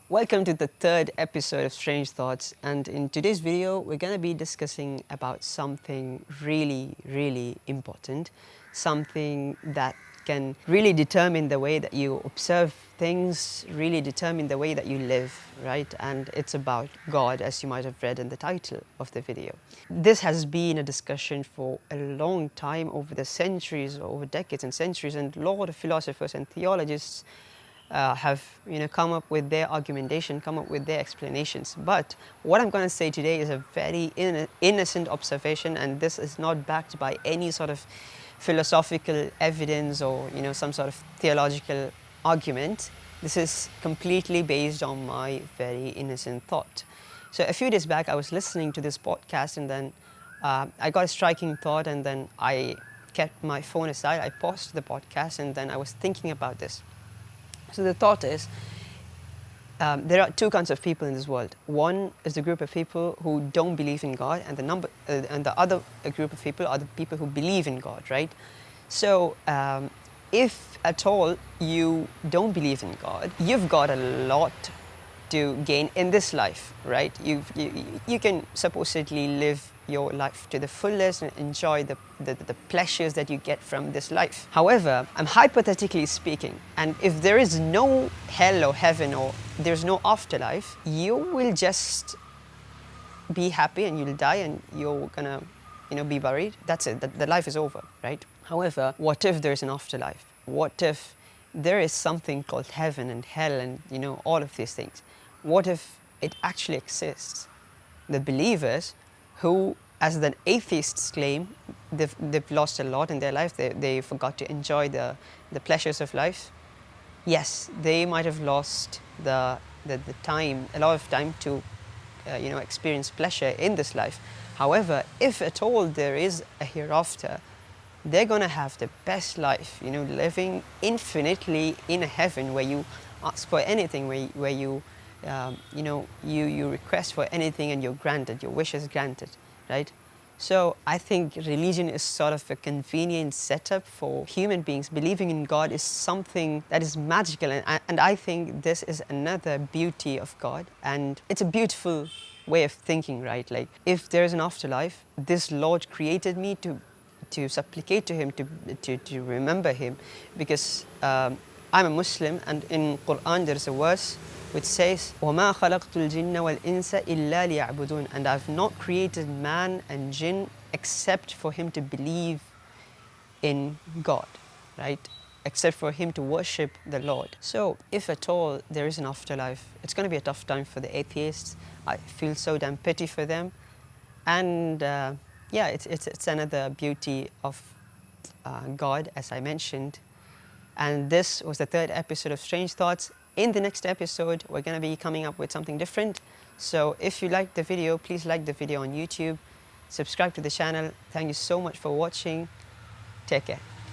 Welcome to the third episode of Strange Thoughts, and in today's video we're going to be discussing about something really important, something that can really determine the way that you observe things, really determine the way that you live, right? And it's about God, as you might have read in the title of the video. This has been a discussion for a long time, over the centuries, over decades and centuries, and a lot of philosophers and theologists have come up with their argumentation, come up with their explanations. But what I'm going to say today is a very innocent observation, and this is not backed by any sort of philosophical evidence or some sort of theological argument. This is completely based on my very innocent thought. So a few days back I was listening to this podcast, and then I got a striking thought, and then I kept my phone aside, I paused the podcast, and then I was thinking about this. So the thought is, there are two kinds of people in this world. One is the group of people who don't believe in God, and the other group of people are the people who believe in God, right? So if at all you don't believe in God, you've got a lot to gain in this life, right? You can supposedly live your life to the fullest and enjoy the pleasures that you get from this life. However, I'm hypothetically speaking, and if there is no hell or heaven, or there's no afterlife, you will just be happy and you'll die and you're gonna be buried. That's it, the life is over, right? However, what if there's an afterlife? What if there is something called heaven and hell and all of these things? What if it actually exists? The believers who, as the atheists claim, they've lost a lot in their life, they forgot to enjoy the pleasures of life. Yes, they might have lost the time, a lot of time to experience pleasure in this life. However, if at all there is a hereafter, they're going to have the best life, living infinitely in a heaven where you ask for anything, where you you request for anything and you're granted, your wish is granted, right? So I think religion is sort of a convenient setup for human beings. Believing in God is something that is magical, and I think this is another beauty of God, and it's a beautiful way of thinking, right? Like, if there is an afterlife, this Lord created me to supplicate to Him, to remember Him, because I'm a Muslim, and in Quran there is a verse which says, وَمَا خَلَقْتُ الْجِنَّ وَالْإِنسَ إِلَّا لِيَعْبُدُونَ, and I've not created man and jinn except for him to believe in God, right? Except for him to worship the Lord. So if at all there is an afterlife, it's going to be a tough time for the atheists. I feel so damn pity for them. And yeah, it's another beauty of God, as I mentioned. And this was the third episode of Strange Thoughts. In the next episode, we're going to be coming up with something different. So if you liked the video, please like the video on YouTube. Subscribe to the channel. Thank you so much for watching. Take care.